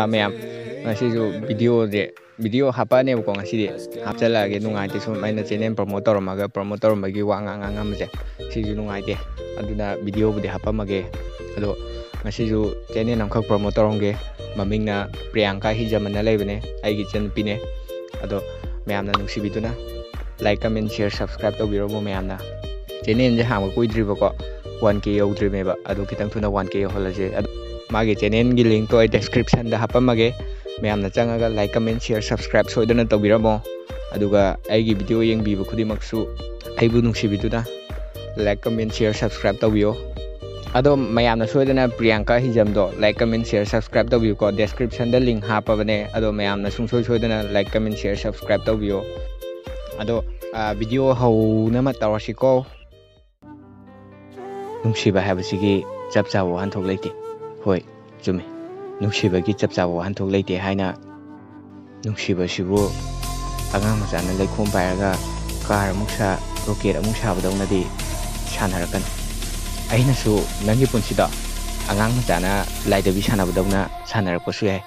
ꯃꯌꯥꯝ ꯉꯁꯤꯁꯨ ꯚꯤꯗꯤꯑꯣ ꯍꯥꯞꯄꯛꯑꯅꯦꯕꯀꯣ ꯉꯁꯤꯗꯤ ꯍꯥꯞꯆꯤꯜꯂꯛꯑꯒꯦ ꯅꯨꯡꯉꯥꯏꯇꯦ ꯁꯨꯝ ꯑꯩꯅ ꯆꯦꯅꯦꯜ ꯄ꯭ꯔꯣꯃꯣꯠ ꯇꯧꯔꯝꯕꯒꯤ ꯋꯥ ꯉꯥꯡꯉꯝꯕꯁꯦ ꯁꯤꯁꯨ ꯅꯨꯡꯉꯥꯏꯇꯦ ꯑꯗꯨꯅ ꯚꯤꯗꯤꯑꯣꯕꯨꯗꯤ ꯍꯥꯞꯄꯝꯃꯒꯦ ꯑꯗꯣ ꯉꯁꯤꯁꯨ ꯆꯦꯅꯦꯜ ꯑꯃꯈꯛ ꯄ꯭ꯔꯣꯃꯣꯠ ꯇꯧꯔꯝꯒꯦ ꯃꯃꯤꯡꯅ ꯄ꯭ꯔꯤꯌꯥꯡꯀꯥ ꯍꯤꯖꯝꯑꯅ ꯂꯩꯕꯅꯦ ꯑꯩꯒꯤ ꯏꯆꯟꯅꯨꯄꯤꯅꯦ ꯑꯗꯣ ꯃꯌꯥꯝꯅ ꯅꯨꯡꯁꯤꯕꯤꯗꯨꯅ ꯂꯥꯏꯛ ꯀꯃꯦꯟ ꯁꯤꯌꯔ ꯁꯕꯁꯀ꯭ꯔꯥꯏꯕ ꯇꯧꯕꯤꯔꯝꯃꯣ ꯃꯌꯥꯝꯅ ꯆꯦꯅꯦꯜꯁꯦ ꯍꯥꯡꯕ ꯀꯨꯏꯗ꯭ꯔꯤꯕꯀꯣ 1K yꯧꯗ꯭ꯔꯤꯃꯦꯕ ꯑꯗꯨ ꯈꯤꯇꯪ ꯊꯨꯅ 1K ꯌꯧꯍꯜꯂꯁꯦ ꯑꯗꯣ ꯃꯥꯒꯤ ꯆꯦꯅꯦꯜꯒꯤ ꯂꯤꯡꯛꯇꯣ ꯑꯩ ꯗꯦꯁꯀ꯭ꯔꯤꯞꯁꯟꯗ ꯍꯥꯞꯄꯝꯃꯒꯦ ꯃꯌꯥꯝꯅ ꯆꯪꯉꯒ ꯂꯥꯏꯛ ꯀꯃꯦꯟ ꯁꯤꯌꯔ ꯁꯕꯁꯀ꯭ꯔꯥꯏꯕ ꯁꯣꯏꯗꯅ ꯇꯧꯕꯤꯔꯝꯃꯣ ꯑꯗꯨꯒ ꯑꯩꯒꯤ ꯚꯤꯗꯤꯑꯣ ꯌꯦꯡꯕꯤꯕ ꯈꯨꯗꯤꯡꯃꯛꯁꯨ ꯑꯩꯕꯨ ꯅꯨꯡꯁꯤꯕꯤꯗꯨꯅ ꯂꯥꯏꯛ ꯀꯃꯦꯟ ꯁꯤꯌꯔ ꯁꯕꯁꯀ꯭ꯔꯥꯏꯕ ꯇꯧꯕꯤꯌꯣ ꯑꯗꯣ ꯃꯌꯥꯝꯅ ꯁꯣꯏꯗꯅ ꯄ꯭ꯔꯤꯌꯥꯡꯀꯥ ꯍꯤꯖꯝꯗꯣ ꯂꯥꯏꯛ ꯀꯃꯦꯟ ꯁꯤꯌꯔ ꯁꯕꯁꯀ꯭ꯔꯥꯏꯕ ꯇꯧꯕꯤꯌꯨꯀꯣ ꯗꯦꯁꯀ꯭ꯔꯤꯞꯁꯟꯗ ꯂꯤꯡꯛ ꯍꯥꯞꯄꯕꯅꯦ ꯑꯗꯣ ꯃꯌꯥꯝꯅ ꯁꯨꯡꯁꯣꯏ ꯁꯣꯏꯗꯅ ꯂꯥꯏꯛ ꯀꯃꯦꯟ ꯁꯤꯌꯔ ꯁꯕꯁꯀ꯭ꯔꯥꯏꯕ ꯇꯧꯕꯤꯌꯣ ꯑꯗꯣ ꯚꯤꯗꯤꯑꯣ ꯍꯧꯅꯕ ꯇꯧꯔꯁꯤꯀꯣ ꯅꯨꯡꯁꯤꯕ ꯍꯥꯏꯕꯁꯤꯒꯤ ꯆꯞ ꯆꯥꯕ ꯋꯥꯍꯟꯊꯣꯛ ꯂꯩꯇꯦ ꯍꯣꯏ ꯆꯨꯝꯃꯤ ꯅꯨꯡꯁꯤꯕꯒꯤ ꯆꯞ ꯆꯥꯕ ꯋꯥꯍꯟꯊꯣꯛ ꯂꯩꯇꯦ ꯍꯥꯏꯅ ꯅꯨꯡꯁꯤꯕꯁꯤꯕꯨ ꯑꯉꯥꯡ ꯃꯆꯥꯅ ꯂꯩꯈꯣꯝ ꯄꯥꯏꯔꯒ ꯀꯥꯔ ꯑꯃꯨꯛ ꯁꯥ ꯔꯣꯀꯦꯠ ꯑꯃꯨꯛ ꯁꯥꯕꯗꯧꯅꯗꯤ ꯁꯥꯟꯅꯔꯛꯀꯅꯨ ꯑꯩꯅꯁꯨ ꯅꯪꯒꯤ ꯄꯨꯟꯁꯤꯗ ꯑꯉꯥꯡ ꯃꯆꯥꯅ ꯂꯥꯏꯙꯕꯤ ꯁꯥꯟꯅꯕꯗꯧꯅ ꯁꯥꯟꯅꯔꯛꯄꯁꯨ ꯌꯥꯏ